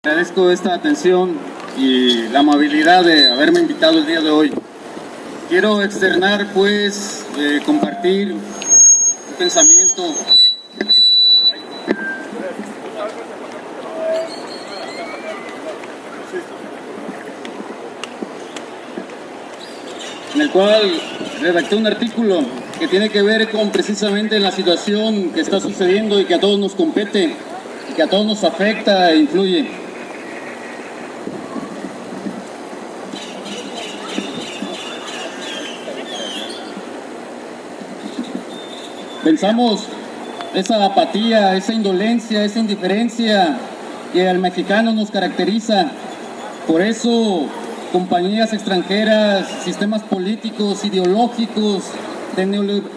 Agradezco esta atención y la amabilidad de haberme invitado el día de hoy. Quiero externar, compartir un pensamiento en el cual redacté un artículo que tiene que ver con precisamente la situación que está sucediendo y que a todos nos compete y que a todos nos afecta e influye. Pensamos esa apatía, esa indolencia, esa indiferencia que al mexicano nos caracteriza. Por eso, compañías extranjeras, sistemas políticos, ideológicos, de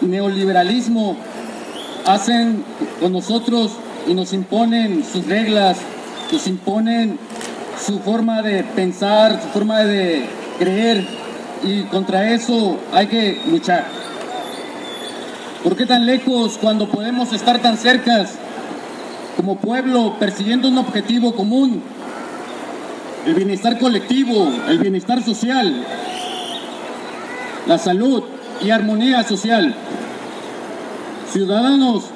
neoliberalismo, hacen con nosotros y nos imponen sus reglas, nos imponen su forma de pensar, su forma de creer, y contra eso hay que luchar. ¿Por qué tan lejos cuando podemos estar tan cerca como pueblo persiguiendo un objetivo común? El bienestar colectivo, el bienestar social, la salud y armonía social. Ciudadanos,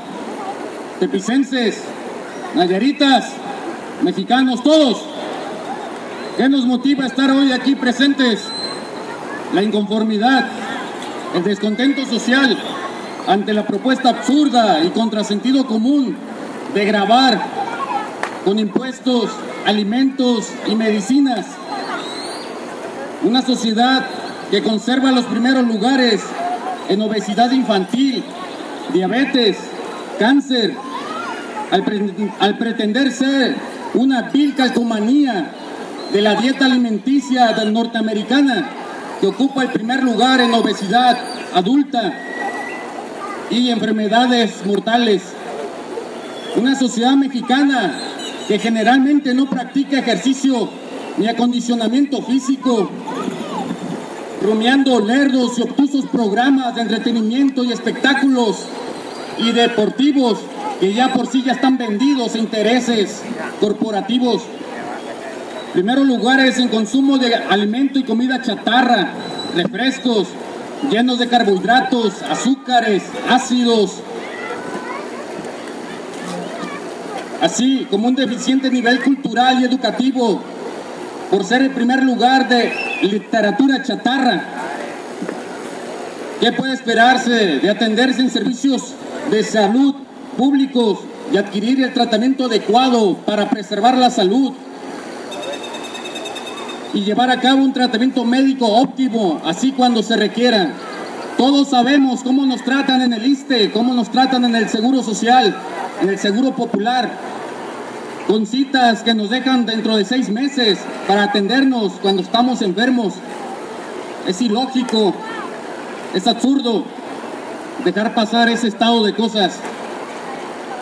tepicenses, nayaritas, mexicanos, todos. ¿Qué nos motiva a estar hoy aquí presentes? La inconformidad, el descontento social ante la propuesta absurda y contra sentido común de gravar con impuestos, alimentos y medicinas. Una sociedad que conserva los primeros lugares en obesidad infantil, diabetes, cáncer, al pretender ser una vil calcomanía de la dieta alimenticia norteamericana, que ocupa el primer lugar en obesidad adulta y enfermedades mortales. Una sociedad mexicana que generalmente no practica ejercicio ni acondicionamiento físico, rumiando lerdos y obtusos programas de entretenimiento y espectáculos y deportivos que ya por sí ya están vendidos a intereses corporativos. Primeros lugares en consumo de alimento y comida chatarra, refrescos llenos de carbohidratos, azúcares, ácidos, así como un deficiente nivel cultural y educativo por ser el primer lugar de literatura chatarra. ¿Qué puede esperarse de atenderse en servicios de salud públicos y adquirir el tratamiento adecuado para preservar la salud y llevar a cabo un tratamiento médico óptimo, así cuando se requiera? Todos sabemos cómo nos tratan en el ISSSTE, cómo nos tratan en el Seguro Social, en el Seguro Popular, con citas que nos dejan dentro de 6 meses para atendernos cuando estamos enfermos. Es ilógico, es absurdo dejar pasar ese estado de cosas.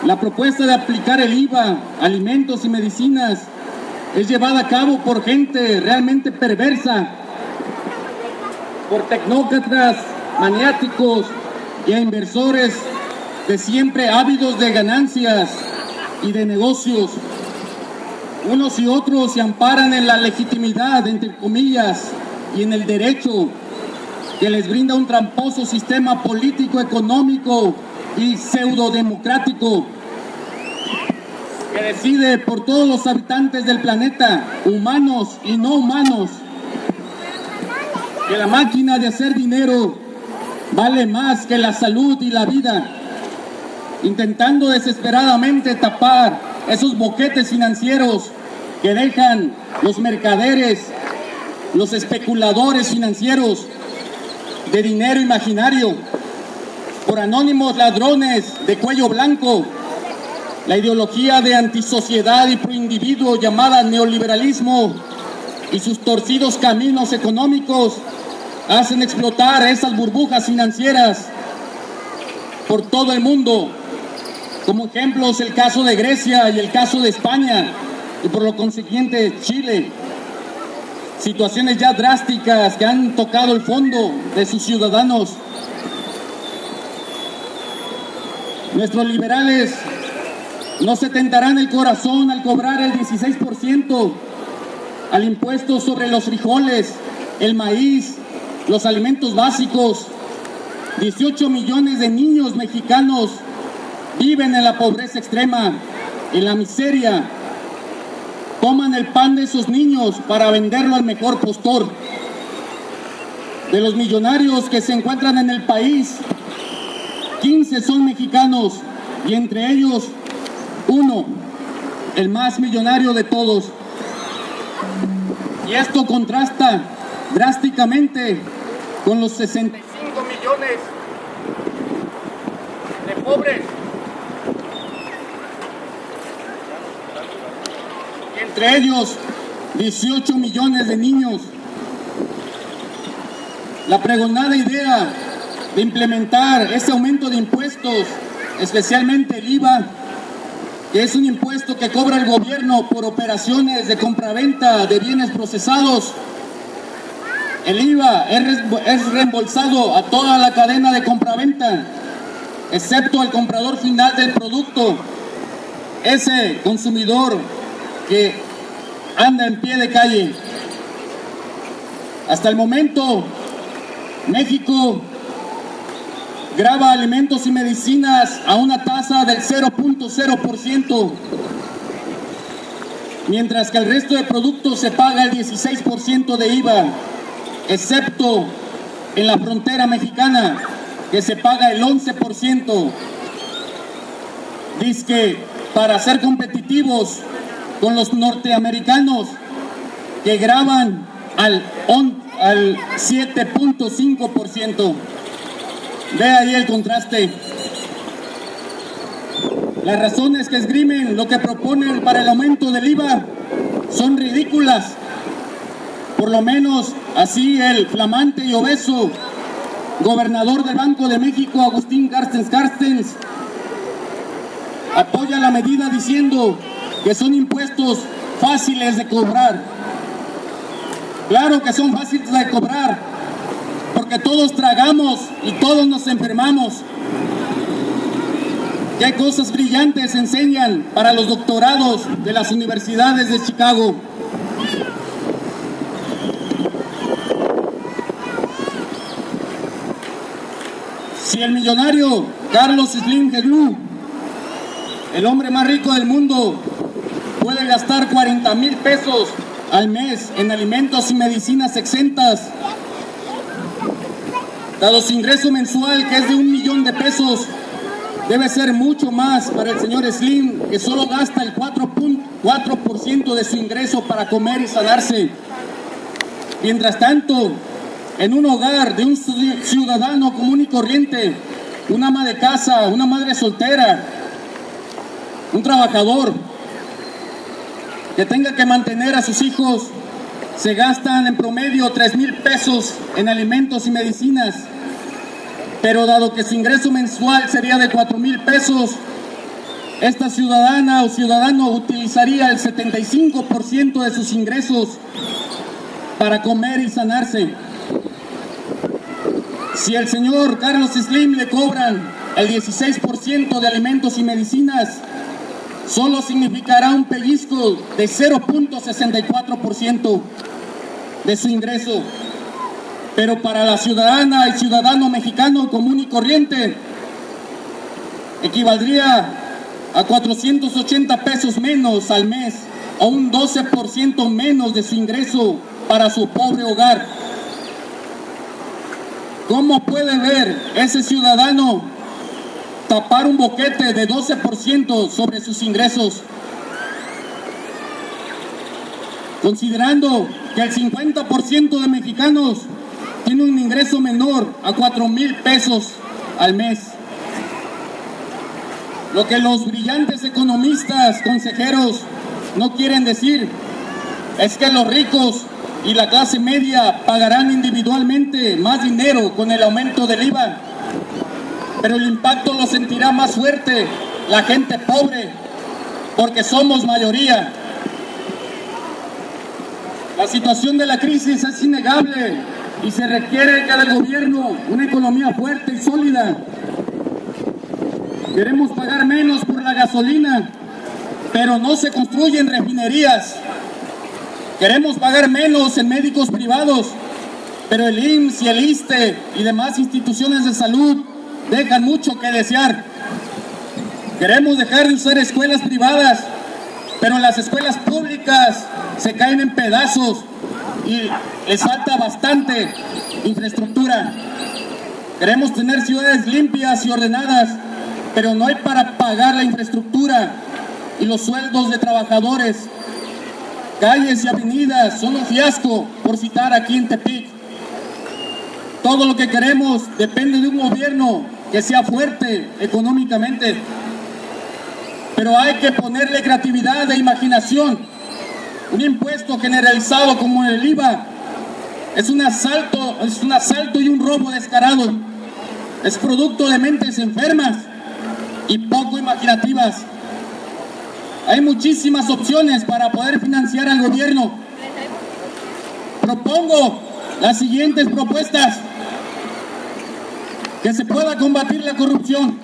La propuesta de aplicar el IVA, alimentos y medicinas, es llevada a cabo por gente realmente perversa, por tecnócratas maniáticos y a inversores de siempre ávidos de ganancias y de negocios. Unos y otros se amparan en la legitimidad, entre comillas, y en el derecho que les brinda un tramposo sistema político, económico y pseudodemocrático, que decide por todos los habitantes del planeta, humanos y no humanos, que la máquina de hacer dinero vale más que la salud y la vida, intentando desesperadamente tapar esos boquetes financieros que dejan los mercaderes, los especuladores financieros de dinero imaginario, por anónimos ladrones de cuello blanco. La ideología de antisociedad y proindividuo llamada neoliberalismo y sus torcidos caminos económicos hacen explotar esas burbujas financieras por todo el mundo. Como ejemplos, el caso de Grecia y el caso de España, y por lo consiguiente Chile. Situaciones ya drásticas que han tocado el fondo de sus ciudadanos. Nuestros liberales No se tentarán el corazón al cobrar el 16% al impuesto sobre los frijoles, el maíz, los alimentos básicos. 18 millones de niños mexicanos viven en la pobreza extrema, en la miseria. Toman el pan de esos niños para venderlo al mejor postor. De los millonarios que se encuentran en el país, 15 son mexicanos y entre ellos uno, el más millonario de todos. Y esto contrasta drásticamente con los 65 millones de pobres. Y entre ellos 18 millones de niños. La pregonada idea de implementar ese aumento de impuestos, especialmente el IVA, que es un impuesto que cobra el gobierno por operaciones de compraventa de bienes procesados. El IVA es reembolsado a toda la cadena de compraventa, excepto al comprador final del producto, ese consumidor que anda en pie de calle. Hasta el momento, México grava alimentos y medicinas a una tasa del 0.0%, mientras que el resto de productos se paga el 16% de IVA, excepto en la frontera mexicana, que se paga el 11%. Dizque para ser competitivos con los norteamericanos, que gravan al 7.5%. Ve ahí el contraste. Las razones que esgrimen lo que proponen para el aumento del IVA son ridículas. Por lo menos así el flamante y obeso gobernador del Banco de México, Agustín Carstens, apoya la medida diciendo que son impuestos fáciles de cobrar. Claro que son fáciles de cobrar, porque todos tragamos y todos nos enfermamos. ¿Qué cosas brillantes enseñan para los doctorados de las universidades de Chicago? Si el millonario Carlos Slim Helú, el hombre más rico del mundo, puede gastar 40,000 pesos al mes en alimentos y medicinas exentas, dado su ingreso mensual que es de 1 millón de pesos, debe ser mucho más para el señor Slim, que solo gasta el 4% de su ingreso para comer y sanarse. Mientras tanto, en un hogar de un ciudadano común y corriente, una ama de casa, una madre soltera, un trabajador que tenga que mantener a sus hijos, se gastan en promedio 3,000 pesos en alimentos y medicinas. Pero dado que su ingreso mensual sería de 4,000 pesos, esta ciudadana o ciudadano utilizaría el 75% de sus ingresos para comer y sanarse. Si al señor Carlos Slim le cobran el 16% de alimentos y medicinas, solo significará un pellizco de 0.64% de su ingreso. Pero para la ciudadana y ciudadano mexicano común y corriente, equivaldría a 480 pesos menos al mes, o un 12% menos de su ingreso para su pobre hogar. ¿Cómo puede ver ese ciudadano tapar un boquete de 12% sobre sus ingresos? Considerando que el 50% de mexicanos tiene un ingreso menor a 4,000 pesos al mes. Lo que los brillantes economistas, consejeros, no quieren decir es que los ricos y la clase media pagarán individualmente más dinero con el aumento del IVA, pero el impacto lo sentirá más fuerte la gente pobre, porque somos mayoría. La situación de la crisis es innegable y se requiere que del gobierno una economía fuerte y sólida. Queremos pagar menos por la gasolina, pero no se construyen refinerías. Queremos pagar menos en médicos privados, pero el IMSS y el ISSSTE y demás instituciones de salud dejan mucho que desear. Queremos dejar de usar escuelas privadas, pero las escuelas públicas se caen en pedazos y les falta bastante infraestructura. Queremos tener ciudades limpias y ordenadas, pero no hay para pagar la infraestructura y los sueldos de trabajadores. Calles y avenidas son un fiasco, por citar aquí en Tepic. Todo lo que queremos depende de un gobierno que sea fuerte económicamente, pero hay que ponerle creatividad e imaginación. Un impuesto generalizado como el IVA es un asalto y un robo descarado. Es producto de mentes enfermas y poco imaginativas. Hay muchísimas opciones para poder financiar al gobierno. Propongo las siguientes propuestas: que se pueda combatir la corrupción.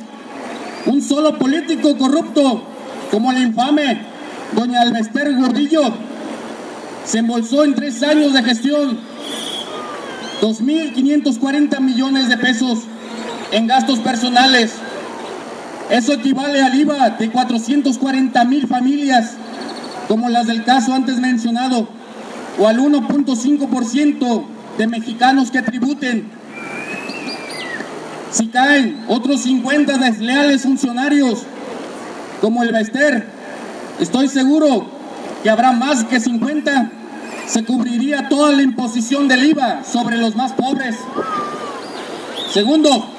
Un solo político corrupto, como el infame doña Alvester Gordillo, se embolsó en 3 años de gestión 2.540 millones de pesos en gastos personales. Eso equivale al IVA de 440,000 familias, como las del caso antes mencionado, o al 1.5% de mexicanos que tributen. Si caen otros 50 desleales funcionarios, como el Bester, estoy seguro que habrá más que 50. Se cubriría toda la imposición del IVA sobre los más pobres. Segundo,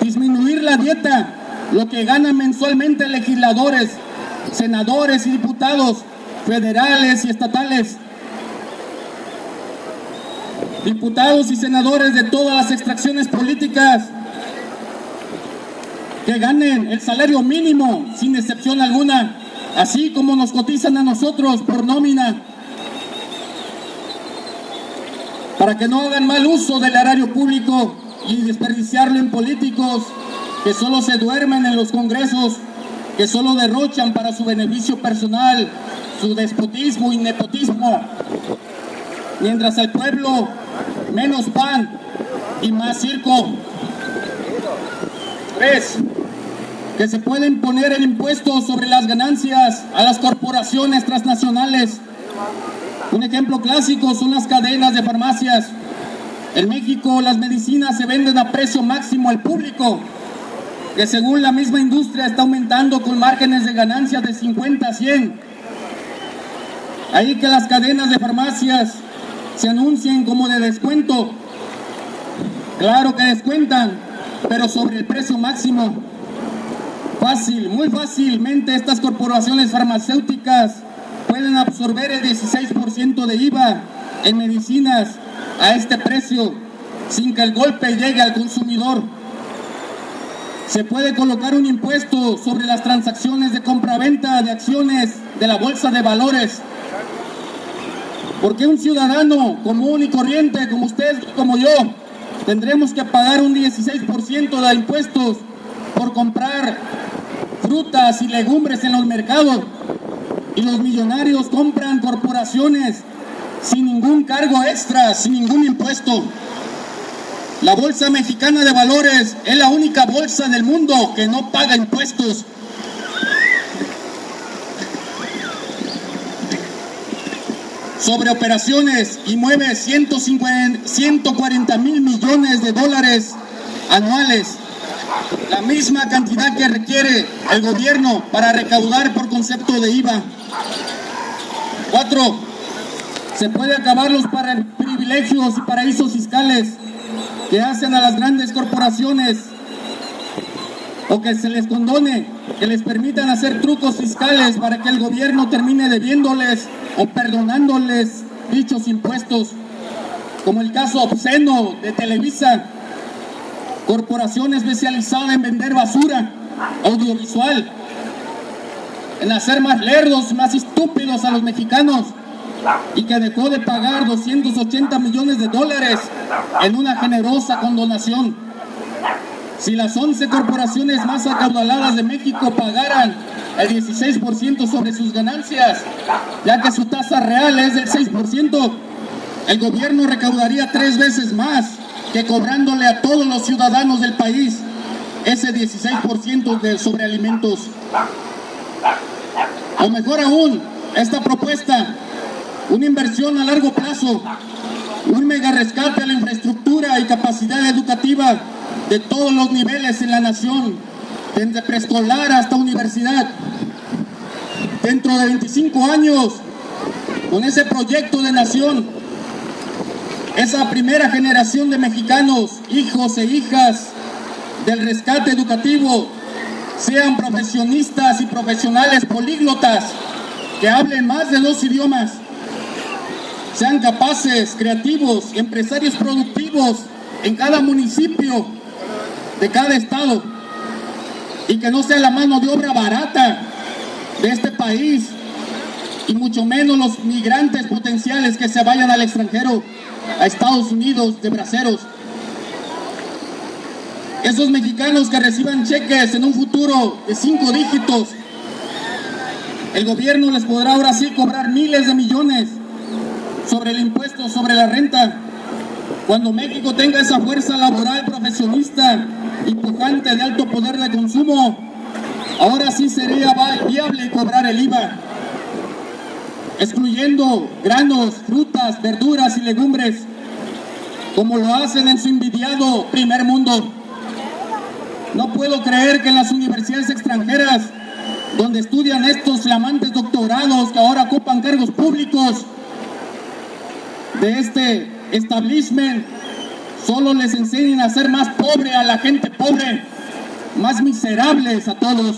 disminuir la dieta, lo que ganan mensualmente legisladores, senadores y diputados federales y estatales. Diputados y senadores de todas las extracciones políticas que ganen el salario mínimo sin excepción alguna, así como nos cotizan a nosotros por nómina, para que no hagan mal uso del erario público y desperdiciarlo en políticos que solo se duermen en los congresos, que solo derrochan para su beneficio personal, su despotismo y nepotismo, mientras al pueblo menos pan y más circo. 3. Que se puede imponer el impuesto sobre las ganancias a las corporaciones transnacionales. Un ejemplo clásico son las cadenas de farmacias. En México las medicinas se venden a precio máximo al público, que según la misma industria está aumentando con márgenes de ganancias de 50 a 100. Ahí que las cadenas de farmacias se anuncien como de descuento. Claro que descuentan, pero sobre el precio máximo. Muy fácilmente estas corporaciones farmacéuticas pueden absorber el 16% de IVA en medicinas a este precio, sin que el golpe llegue al consumidor. Se puede colocar un impuesto sobre las transacciones de compra-venta de acciones de la bolsa de valores. Porque un ciudadano común y corriente como usted y como yo tendremos que pagar un 16% de impuestos por comprar frutas y legumbres en los mercados, y los millonarios compran corporaciones sin ningún cargo extra, sin ningún impuesto? La Bolsa Mexicana de Valores es la única bolsa del mundo que no paga impuestos. Sobre operaciones y mueve 140,000 millones de dólares anuales, la misma cantidad que requiere el gobierno para recaudar por concepto de IVA. 4. Se puede acabar los privilegios y paraísos fiscales que hacen a las grandes corporaciones, o que se les condone, que les permitan hacer trucos fiscales para que el gobierno termine debiéndoles o perdonándoles dichos impuestos, como el caso obsceno de Televisa, corporación especializada en vender basura audiovisual, en hacer más lerdos, más estúpidos a los mexicanos, y que dejó de pagar 280 millones de dólares en una generosa condonación. Si las 11 corporaciones más acaudaladas de México pagaran el 16% sobre sus ganancias, ya que su tasa real es del 6%, el gobierno recaudaría 3 veces más que cobrándole a todos los ciudadanos del país ese 16% sobre alimentos. O mejor aún, esta propuesta, una inversión a largo plazo, un mega rescate a la infraestructura y capacidad educativa de todos los niveles en la nación, desde preescolar hasta universidad. Dentro de 25 años, con ese proyecto de nación, esa primera generación de mexicanos, hijos e hijas del rescate educativo, sean profesionistas y profesionales políglotas que hablen más de 2 idiomas, sean capaces, creativos, empresarios productivos en cada municipio de cada estado, y que no sea la mano de obra barata de este país, y mucho menos los migrantes potenciales que se vayan al extranjero, a Estados Unidos, de braceros. Esos mexicanos que reciban cheques en un futuro de 5 dígitos, el gobierno les podrá ahora sí cobrar miles de millones sobre el impuesto sobre la renta. Cuando México tenga esa fuerza laboral profesionista y pujante de alto poder de consumo, ahora sí sería viable cobrar el IVA, excluyendo granos, frutas, verduras y legumbres, como lo hacen en su envidiado primer mundo. No puedo creer que en las universidades extranjeras, donde estudian estos flamantes doctorados que ahora ocupan cargos públicos de este establishment, solo les enseñen a ser más pobre a la gente pobre, más miserables a todos.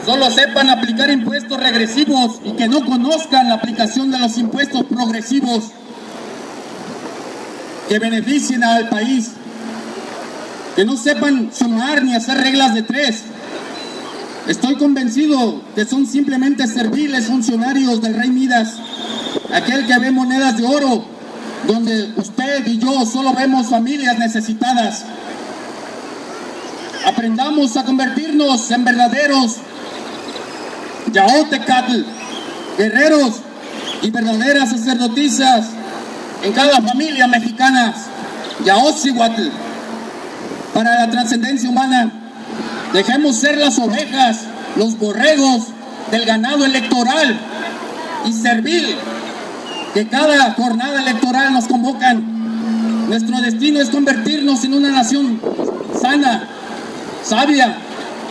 Solo sepan aplicar impuestos regresivos y que no conozcan la aplicación de los impuestos progresivos que beneficien al país. Que no sepan sumar ni hacer reglas de 3. Estoy convencido que son simplemente serviles funcionarios del rey Midas, aquel que ve monedas de oro, donde usted y yo solo vemos familias necesitadas. Aprendamos a convertirnos en verdaderos Yaotecatl, guerreros y verdaderas sacerdotisas en cada familia mexicana, Yaotzihuatl, para la trascendencia humana. Dejemos ser las ovejas, los borregos del ganado electoral y servil que cada jornada electoral nos convocan. Nuestro destino es convertirnos en una nación sana, sabia,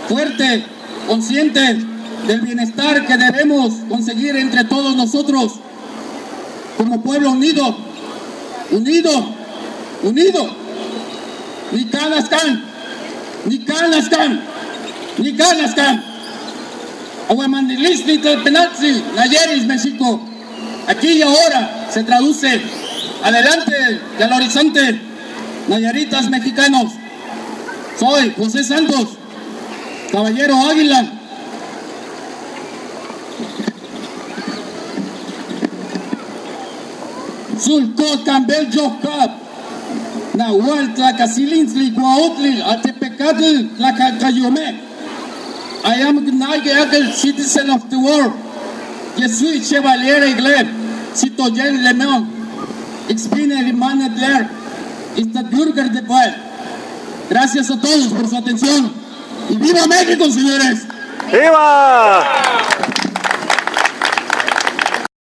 fuerte, consciente del bienestar que debemos conseguir entre todos nosotros como pueblo unido, unido, unido. Ni Canascan, ni Canascan, ni Canascan. Aguamandilistli Tlalpenaltzi, Nayeris, México. Aquí y ahora se traduce adelante y al horizonte, Nayaritas mexicanos. Soy José Santos, Caballero Águila. Sulcot Campbell Jocap. Nahual Tlacasilintli, Guautli, Atepecatl, Tlacacayome. I am Gnaigeakl, citizen of the world. Je suis chevalier Gleb, citoyen Le Mans. Ich bin ein Mann der ist der Bürger der Welt. Gracias a todos por su atención. ¡Y viva México, señores! ¡Viva!